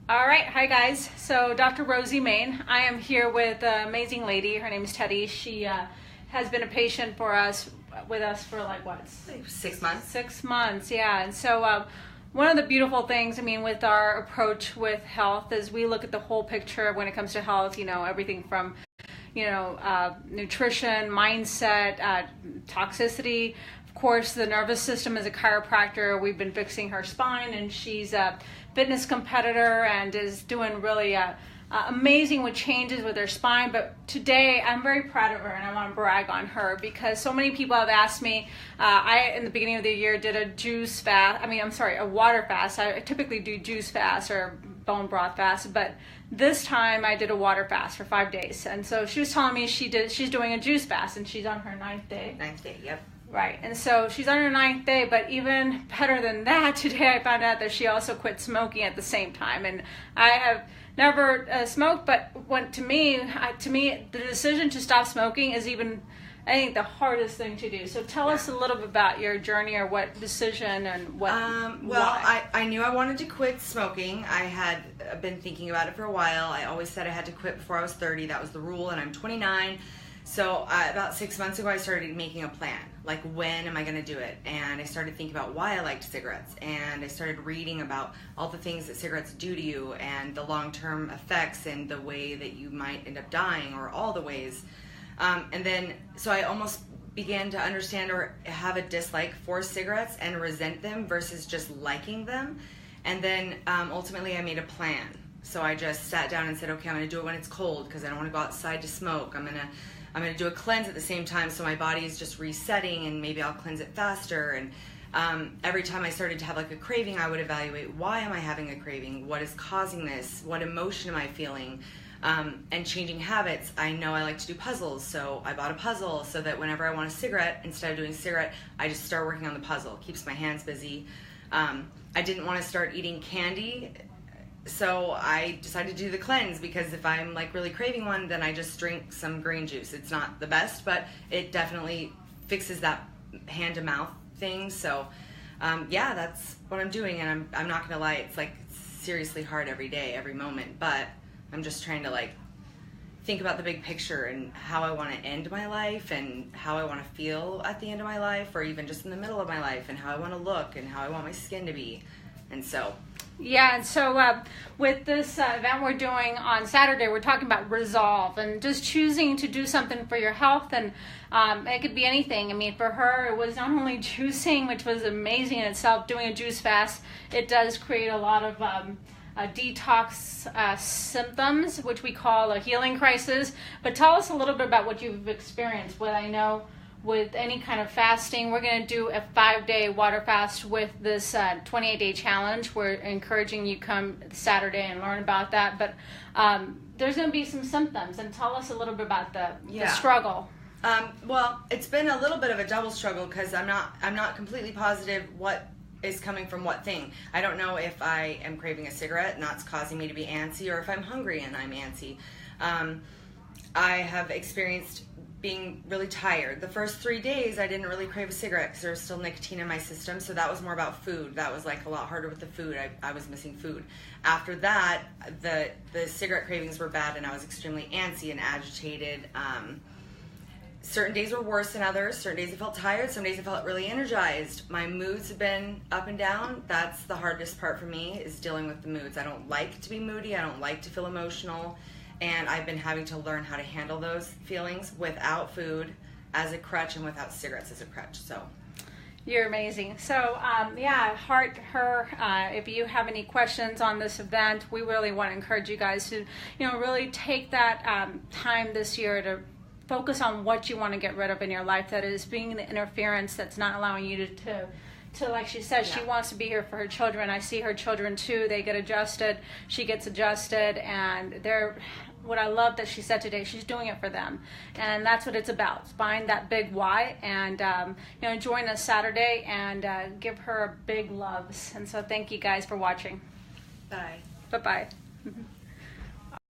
All right, hi guys. So Dr. Rosie Main. I am here with an amazing lady. Her name is Teddy. She has been a patient with us for like what? 6 months. 6 months, yeah. And so one of the beautiful things, with our approach with health is we look at the whole picture when it comes to health. Everything from nutrition, mindset, toxicity. Of course, the nervous system. As a chiropractor, we've been fixing her spine, and she's a fitness competitor and is doing really amazing with changes with her spine. But today, I'm very proud of her, and I want to brag on her because so many people have asked me. I, in the beginning of the year, did a juice fast. A water fast. I typically do juice fast or bone broth fast, but this time I did a water fast for 5 days. And so she was telling me she's doing a juice fast, and she's on her 9th day. 9th day, yep. Right, and so she's on her 9th day, but even better than that, today I found out that she also quit smoking at the same time. And I have never smoked, but to me, the decision to stop smoking is even, I think, the hardest thing to do. So tell us a little bit about your journey, or what decision and what. Why. I knew I wanted to quit smoking. I had been thinking about it for a while. I always said I had to quit before I was 30. That was the rule, and I'm 29. So about 6 months ago, I started making a plan. Like, when am I going to do it? And I started thinking about why I liked cigarettes. And I started reading about all the things that cigarettes do to you and the long-term effects and the way that you might end up dying, or all the ways. So I almost began to understand or have a dislike for cigarettes and resent them versus just liking them. And then ultimately I made a plan. So I just sat down and said, okay, I'm going to do it when it's cold because I don't want to go outside to smoke. I'm going to do a cleanse at the same time, so my body is just resetting, and maybe I'll cleanse it faster. And every time I started to have like a craving, I would evaluate, why am I having a craving? What is causing this? What emotion am I feeling? And changing habits. I know I like to do puzzles, so I bought a puzzle so that whenever I want a cigarette, instead of doing cigarette, I just start working on the puzzle. It keeps my hands busy. I didn't want to start eating candy, so I decided to do the cleanse, because if I'm like really craving one, then I just drink some green juice. It's not the best, but it definitely fixes that hand to mouth thing. So that's what I'm doing, and I'm not gonna lie, it's like seriously hard every day, every moment, but I'm just trying to like think about the big picture and how I want to end my life and how I want to feel at the end of my life, or even just in the middle of my life, and how I want to look and how I want my skin to be. And so with this event we're doing on Saturday, we're talking about resolve and just choosing to do something for your health. And it could be anything. For her, it was not only juicing, which was amazing in itself. Doing a juice fast, it does create a lot of detox symptoms, which we call a healing crisis. But tell us a little bit about what you've experienced. What I know, with any kind of fasting, we're going to do a 5-day water fast with this 28-day challenge. We're encouraging you come Saturday and learn about that. But there's going to be some symptoms, and tell us a little bit about the struggle. Well, it's been a little bit of a double struggle, because I'm not completely positive what is coming from what thing. I don't know if I am craving a cigarette and that's causing me to be antsy, or if I'm hungry and I'm antsy. I have experienced being really tired. The first 3 days I didn't really crave a cigarette because there was still nicotine in my system, so that was more about food. That was like a lot harder with the food. I was missing food. After that, the cigarette cravings were bad, and I was extremely antsy and agitated. Certain days were worse than others. Certain days I felt tired. Some days I felt really energized. My moods have been up and down. That's the hardest part for me, is dealing with the moods. I don't like to be moody. I don't like to feel emotional. And I've been having to learn how to handle those feelings without food as a crutch and without cigarettes as a crutch. So you're amazing. So heart her. If you have any questions on this event, we really want to encourage you guys to really take that time this year to focus on what you want to get rid of in your life, that is being the interference that's not allowing you to like she said, she wants to be here for her children. I see her children too. They get adjusted. She gets adjusted, and what I love that she said today, she's doing it for them. And that's what it's about. Find that big why, and join us Saturday and give her big loves. And so thank you guys for watching. Bye. Bye-bye.